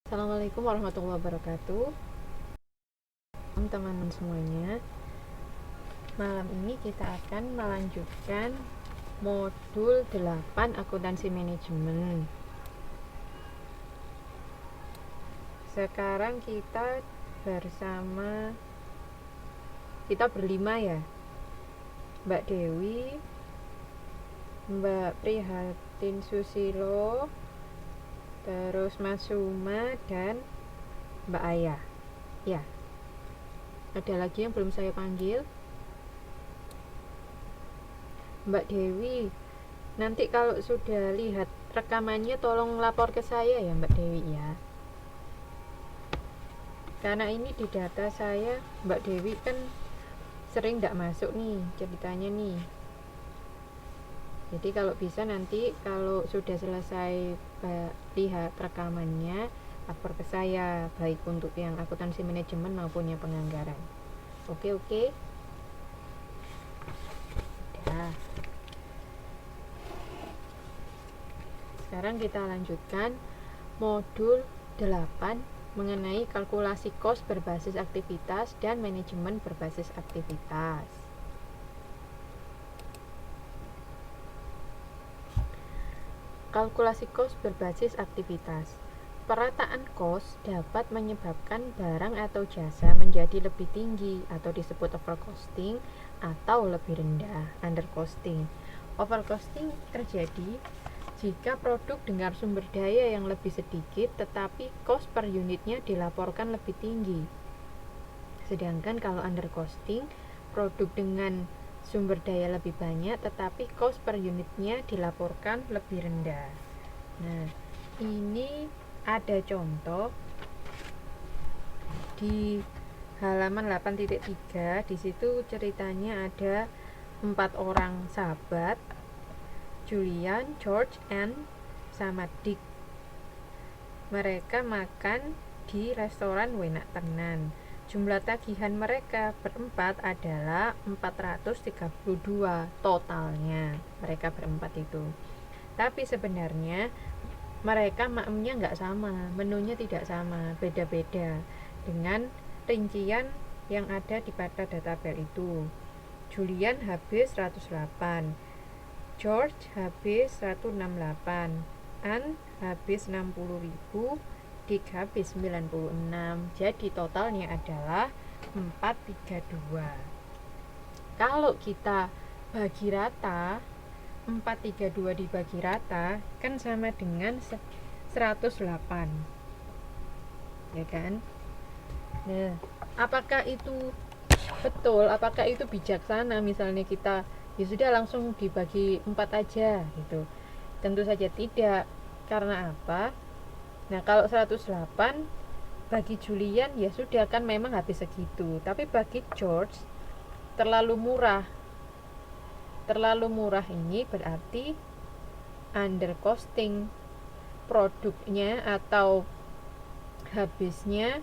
Assalamualaikum warahmatullahi wabarakatuh. Teman-teman semuanya, malam ini kita akan melanjutkan modul 8 akuntansi manajemen. Sekarang kita berlima ya, Mbak Dewi, Mbak Prihatin Susilo, terus Mas Suma dan Mbak Ayah. Ya, ada lagi yang belum saya panggil. Mbak Dewi, nanti kalau sudah lihat rekamannya tolong lapor ke saya ya Mbak Dewi ya. Karena ini di data saya Mbak Dewi kan sering tidak masuk nih ceritanya nih. Jadi kalau bisa nanti kalau sudah selesai lihat rekamannya lapor ke saya, baik untuk yang akuntansi manajemen maupun yang penganggaran. Oke. Dah. Sekarang kita lanjutkan modul 8 mengenai kalkulasi kos berbasis aktivitas dan manajemen berbasis aktivitas. Kalkulasi kos berbasis aktivitas. Perataan kos dapat menyebabkan barang atau jasa menjadi lebih tinggi atau disebut overcosting atau lebih rendah undercosting. Overcosting terjadi jika produk dengan sumber daya yang lebih sedikit tetapi kos per unitnya dilaporkan lebih tinggi. Sedangkan kalau undercosting, produk dengan sumber daya lebih banyak tetapi kos per unitnya dilaporkan lebih rendah. Nah, ini ada contoh di halaman 8.3. Di situ ceritanya ada 4 orang sahabat, Julian, George, Anne, sama Dick. Mereka makan di restoran Wenak Tenan. Jumlah tagihan mereka berempat adalah 432 totalnya. Mereka berempat itu. Tapi sebenarnya mereka makmumnya nggak sama, menunya tidak sama, beda-beda dengan rincian yang ada di pada tabel itu. Julian habis 108, George habis 168, Anne habis 60.000, Dick habis 96. Jadi totalnya adalah 432. Kalau kita bagi rata, 432 dibagi rata kan sama dengan 108. Ya kan? Nah, apakah itu betul? Apakah itu bijaksana misalnya kita ya sudah langsung dibagi 4 aja gitu? Tentu saja tidak. Karena apa? Nah, kalau 108 bagi Julian ya sudah kan memang habis segitu. Tapi bagi George terlalu murah. Terlalu murah ini berarti undercosting, produknya atau habisnya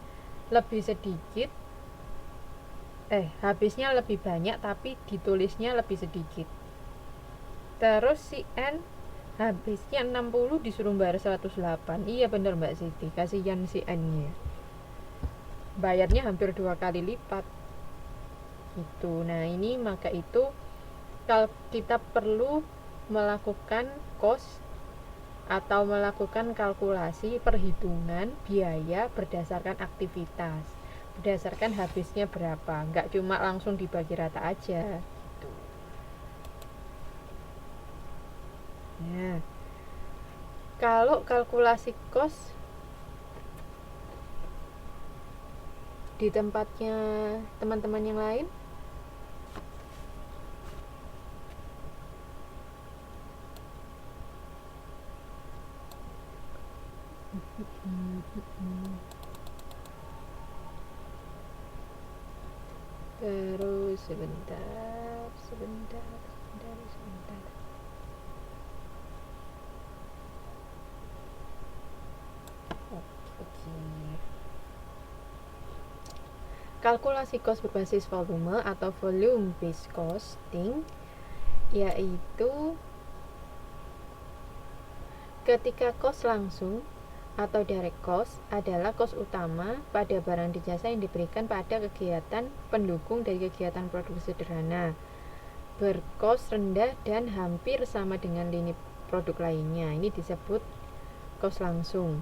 lebih sedikit, habisnya lebih banyak tapi ditulisnya lebih sedikit. Terus si N habisnya 60 disuruh bayar 108. Iya bener Mbak Siti, kasihan si N nya, bayarnya hampir 2 kali lipat itu. Nah ini maka itu kalau kita perlu melakukan cost atau melakukan kalkulasi perhitungan biaya berdasarkan aktivitas, berdasarkan habisnya berapa, nggak cuma langsung dibagi rata aja gitu. Nah, kalau kalkulasi cost di tempatnya teman-teman yang lain, terus sebentar. Oke. Kalkulasi cost berbasis volume atau volume based costing yaitu ketika cost langsung atau direct cost adalah cost utama pada barang dan jasa yang diberikan pada kegiatan pendukung dari kegiatan produksi sederhana, berkos rendah dan hampir sama dengan lini produk lainnya. Ini disebut cost langsung.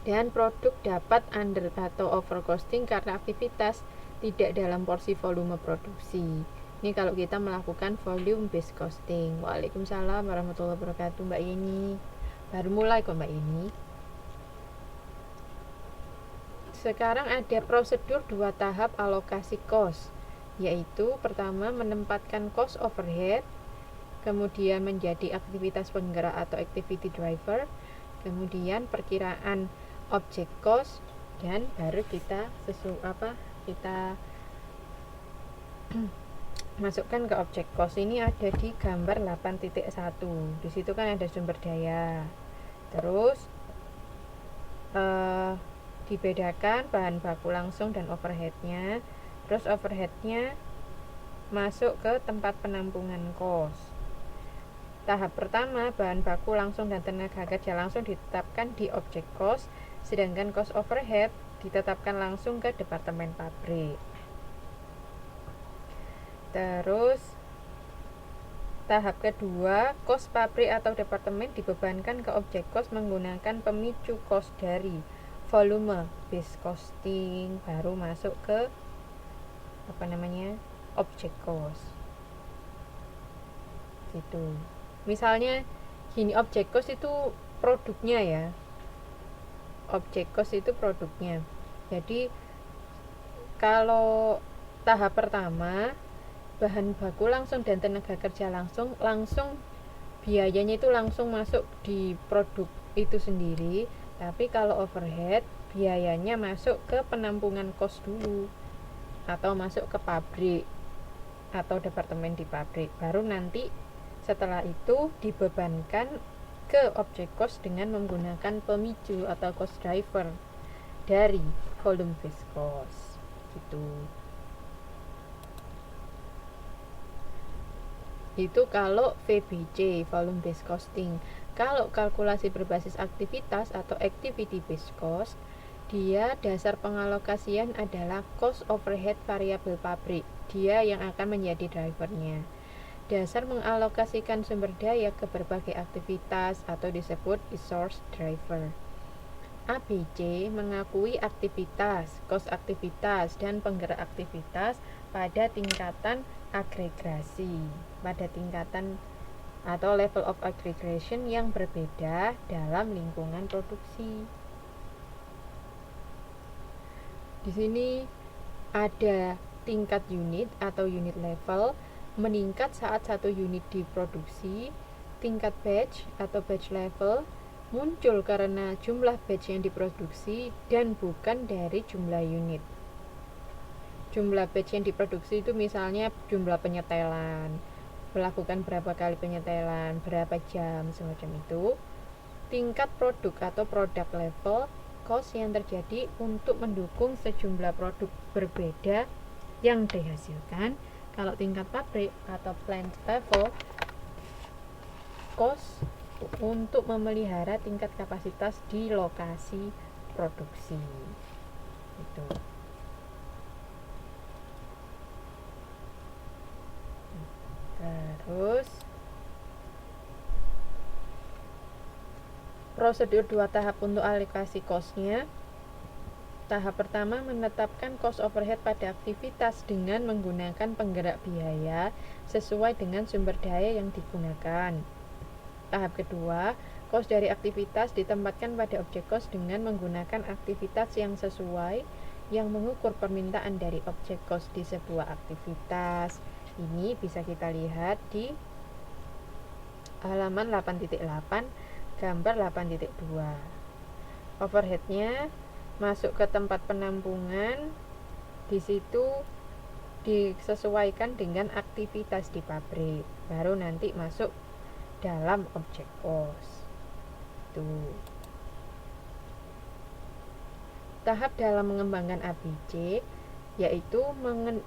Dan produk dapat under atau over costing karena aktivitas tidak dalam porsi volume produksi. Ini kalau kita melakukan volume based costing. Waalaikumsalam warahmatullahi wabarakatuh, Mbak Yeni. Baru mulai kok Mbak Yeni. Sekarang ada prosedur 2 tahap alokasi cost, yaitu pertama menempatkan cost overhead, kemudian menjadi aktivitas penggerak atau activity driver, kemudian perkiraan object cost, dan baru kita masukkan ke object cost. Ini ada di gambar 8.1. Di situ kan ada sumber daya. Terus dibedakan bahan baku langsung dan overheadnya. Terus overheadnya masuk ke tempat penampungan cost. Tahap pertama, bahan baku langsung dan tenaga kerja langsung ditetapkan di object cost, sedangkan cost overhead ditetapkan langsung ke departemen pabrik. Terus tahap kedua, cost pabrik atau departemen dibebankan ke object cost menggunakan pemicu cost dari volume based costing, baru masuk ke object cost. Gitu. Misalnya gini, object cost itu produknya ya. Object cost itu produknya. Jadi kalau tahap pertama bahan baku langsung dan tenaga kerja langsung biayanya itu langsung masuk di produk itu sendiri. Tapi kalau overhead biayanya masuk ke penampungan cost dulu, atau masuk ke pabrik atau departemen di pabrik, baru nanti setelah itu dibebankan ke object cost dengan menggunakan pemicu atau cost driver dari volume based cost gitu. Itu kalau VBC, volume based costing. Kalau kalkulasi berbasis aktivitas atau activity based cost, dia dasar pengalokasian adalah cost overhead variabel pabrik. Dia yang akan menjadi drivernya. Dasar mengalokasikan sumber daya ke berbagai aktivitas atau disebut resource driver. ABC mengakui aktivitas, cost aktivitas, dan penggerak aktivitas pada tingkatan agregasi, pada tingkatan atau level of aggregation yang berbeda dalam lingkungan produksi. Di sini ada tingkat unit atau unit level, meningkat saat satu unit diproduksi. Tingkat batch atau batch level muncul karena jumlah batch yang diproduksi dan bukan dari jumlah unit. Jumlah batch yang diproduksi itu misalnya jumlah penyetelan, melakukan berapa kali penyetelan, berapa jam, semacam itu. Tingkat produk atau product level, cost yang terjadi untuk mendukung sejumlah produk berbeda yang dihasilkan. Kalau tingkat pabrik atau plant level, cost untuk memelihara tingkat kapasitas di lokasi produksi. Itu. Terus prosedur 2 tahap untuk alokasi cost-nya. Tahap pertama menetapkan cost overhead pada aktivitas dengan menggunakan penggerak biaya sesuai dengan sumber daya yang digunakan. Tahap kedua, cost dari aktivitas ditempatkan pada object cost dengan menggunakan aktivitas yang sesuai yang mengukur permintaan dari object cost di sebuah aktivitas. Ini bisa kita lihat di halaman 8.8, gambar 8.2. Overheadnya masuk ke tempat penampungan, di situ disesuaikan dengan aktivitas di pabrik, baru nanti masuk dalam object cost. Tuh. Tahap dalam mengembangkan ABC yaitu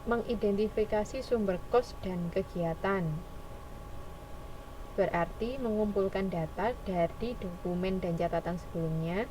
mengidentifikasi sumber cost dan kegiatan. berarti mengumpulkan data dari dokumen dan catatan sebelumnya